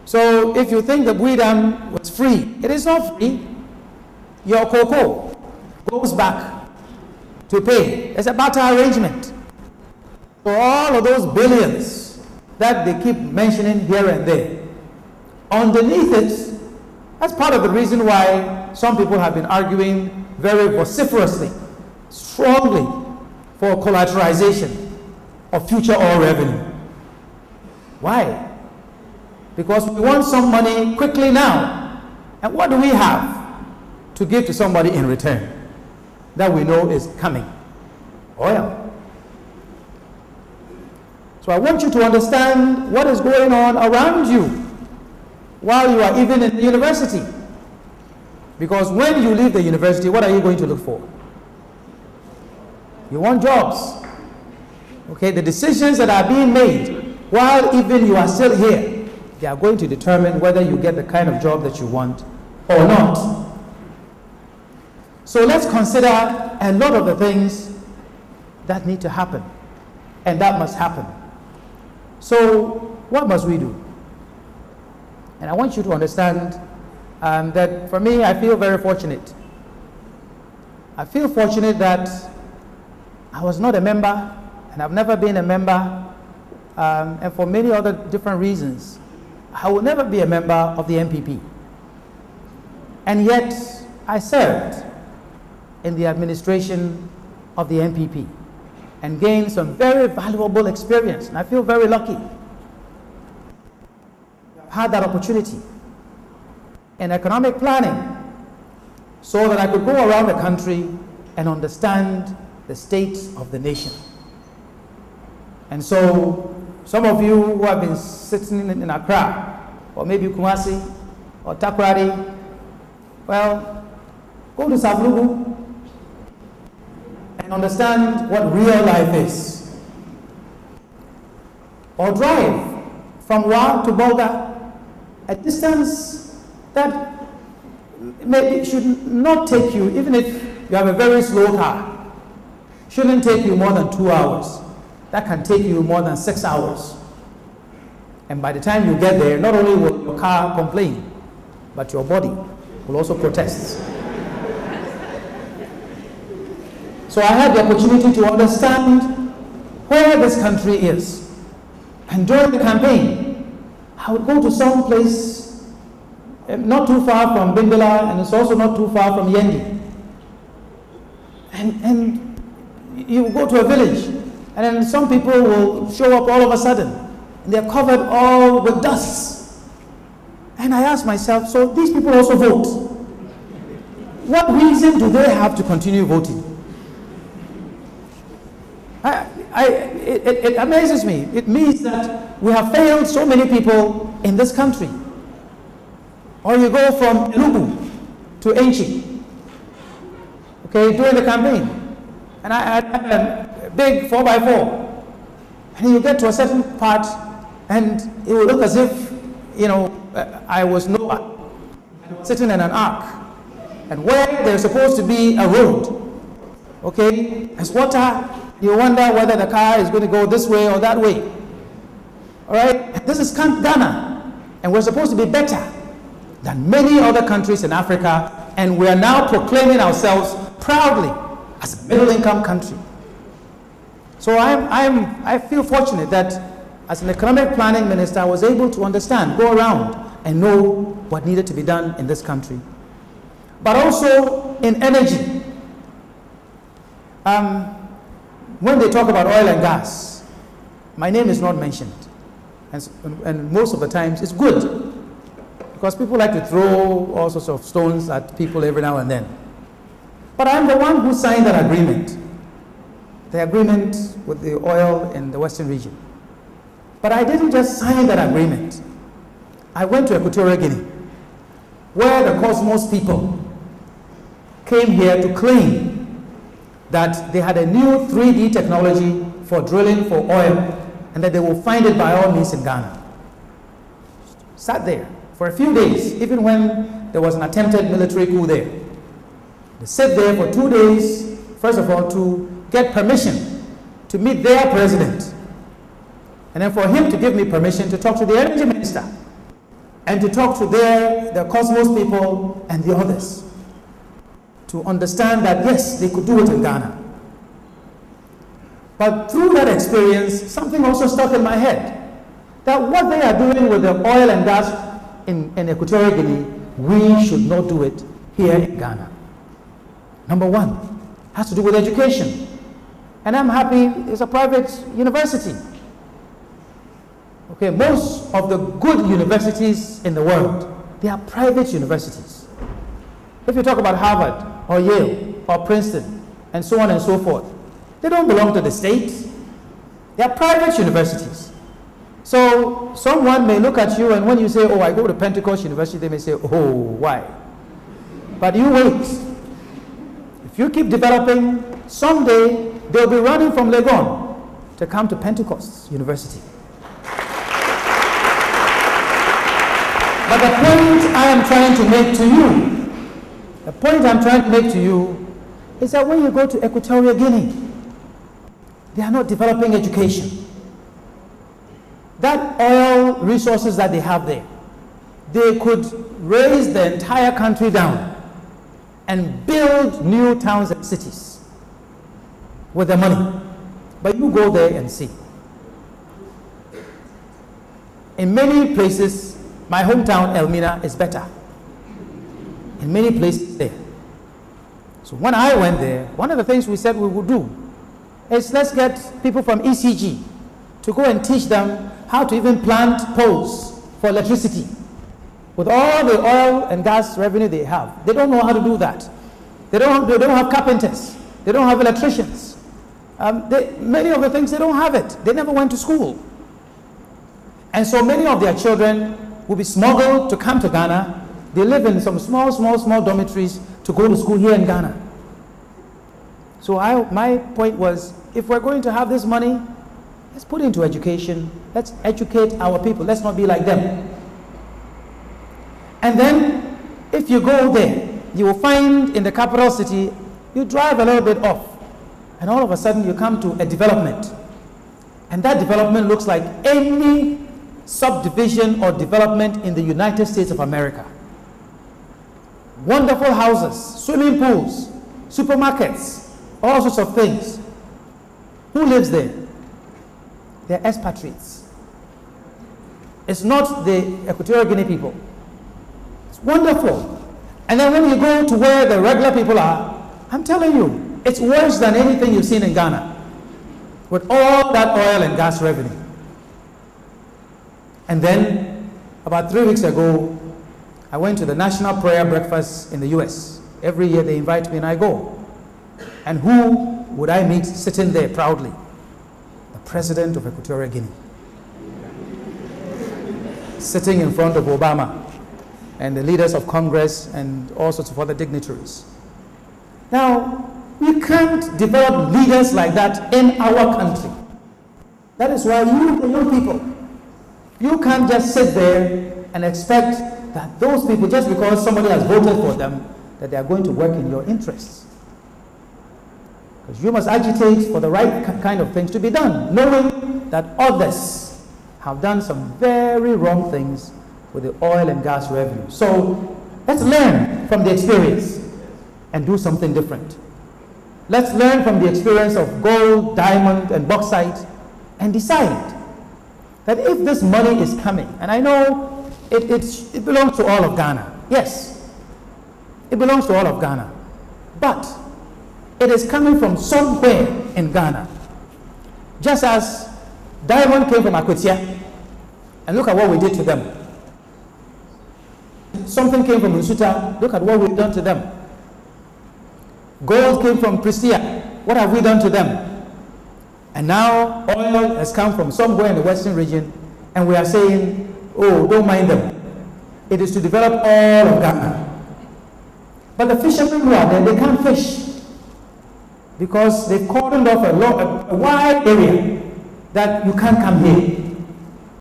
So if you think the Bui Dam was free, it is not free. Your cocoa goes back to pay. It's a barter arrangement. So all of those billions that they keep mentioning here and there, underneath it, that's part of the reason why some people have been arguing very vociferously, strongly, for collateralization of future oil revenue. Why? Because we want some money quickly now. And what do we have to give to somebody in return that we know is coming? Oil. So I want you to understand what is going on around you while you are even in the university. Because when you leave the university, what are you going to look for? You want jobs. Okay, the decisions that are being made while even you are still here, they are going to determine whether you get the kind of job that you want or not. So let's consider a lot of the things that need to happen and that must happen. So what must we do? And I want you to understand that for me, I feel very fortunate. I feel fortunate that I was not a member, and I've never been a member, and for many other different reasons, I will never be a member of the NPP. And yet, I served in the administration of the NPP and gained some very valuable experience, and I feel very lucky. I've had that opportunity in economic planning so that I could go around the country and understand the state of the nation. And so some of you who have been sitting in Accra, or maybe Kwesi, or Takoradi, well, go to Savlugu and understand what real life is. Or drive from Wa to Bolga, a distance that maybe should not take you, even if you have a very slow car, shouldn't take you more than 2 hours. That can take you more than 6 hours. And by the time you get there, not only will your car complain, but your body will also protest. So I had the opportunity to understand where this country is. And during the campaign, I would go to some place not too far from Bindela, and it's also not too far from Yendi. And you go to a village, and then some people will show up all of a sudden, and they're covered all with dust. And I ask myself, so these people also vote. What reason do they have to continue voting? It amazes me. It means that we have failed so many people in this country. Or you go from Enugu to Enchi, okay, during the campaign. And I had a big 4x4. And you get to a certain part, and it will look as if, you know, I was Noah, sitting in an ark. And where there's supposed to be a road, okay, there's water. You wonder whether the car is going to go this way or that way. All right? This is Ghana, and we're supposed to be better than many other countries in Africa, and we are now proclaiming ourselves proudly as a middle-income country. So I feel fortunate that as an economic planning minister, I was able to understand, go around, and know what needed to be done in this country. But also in energy. When they talk about oil and gas, my name is not mentioned. And most of the times it's good, because people like to throw all sorts of stones at people every now and then. But I'm the one who signed that agreement, the agreement with the oil in the Western region. But I didn't just sign that agreement. I went to Equatorial Guinea, where the Cosmos people came here to claim that they had a new 3D technology for drilling for oil, and that they will find it by all means in Ghana. Sat there for a few days, even when there was an attempted military coup there. They sat there for 2 days, first of all, to get permission to meet their president, and then for him to give me permission to talk to the energy minister. and to talk to the Cosmos people and the others to understand that yes, they could do it in Ghana. But through that experience, something also stuck in my head, that what they are doing with the oil and gas in Equatorial Guinea, we should not do it here in Ghana. Number one, has to do with education. And I'm happy it's a private university. Okay, most of the good universities in the world, they are private universities. If you talk about Harvard or Yale or Princeton and so on and so forth, they don't belong to the state. They are private universities. So someone may look at you, and when you say, oh, I go to Pentecost University, they may say, oh, why? But you wait. If you keep developing, someday they'll be running from Legon to come to Pentecost University. But the point I am trying to make to you, the point I'm trying to make to you is that when you go to Equatorial Guinea, they are not developing education. That oil resources that they have there, they could raise the entire country down and build new towns and cities with the money. But you go there and see. In many places, my hometown, Elmina, is better. In many places there. So when I went there, one of the things we said we would do is let's get people from ECG to go and teach them how to even plant poles for electricity. With all the oil and gas revenue they have, they don't know how to do that. They don't have carpenters. They don't have electricians. Many of the things, they don't have it. They never went to school. And so many of their children will be smuggled to come to Ghana. They live in some small dormitories to go to school here in Ghana. So my point was, if we're going to have this money, let's put it into education. Let's educate our people. Let's not be like them. And then, if you go there, you will find in the capital city, you drive a little bit off, and all of a sudden you come to a development. And that development looks like any subdivision or development in the United States of America. Wonderful houses, swimming pools, supermarkets, all sorts of things. Who lives there? They're expatriates. It's not the Equatorial Guinea people. It's wonderful. And then when you go to where the regular people are, I'm telling you, it's worse than anything you've seen in Ghana with all that oil and gas revenue. And then, about 3 weeks ago, I went to the National Prayer Breakfast in the US. Every year they invite me and I go. And who would I meet sitting there proudly? The President of Equatorial Guinea. Sitting in front of Obama and the leaders of Congress and all sorts of other dignitaries. Now, we can't develop leaders like that in our country. That is why you, the young people, you can't just sit there and expect that those people, just because somebody has voted for them, that they are going to work in your interests. Because you must agitate for the right kind of things to be done, knowing that others have done some very wrong things with the oil and gas revenue. So let's learn from the experience and do something different. Let's learn from the experience of gold, diamond, and bauxite and decide that if this money is coming, and I know it belongs to all of Ghana. Yes, it belongs to all of Ghana. But it is coming from somewhere in Ghana. Just as diamond came from Kwesi, and look at what we did to them. Something came from Nsuta, look at what we've done to them. Gold came from Pristia, what have we done to them? And now oil has come from somewhere in the western region, and we are saying, oh, don't mind them. It is to develop all of Ghana. But the fishermen who are there, they can't fish because they've cordoned off a wide area that you can't come here.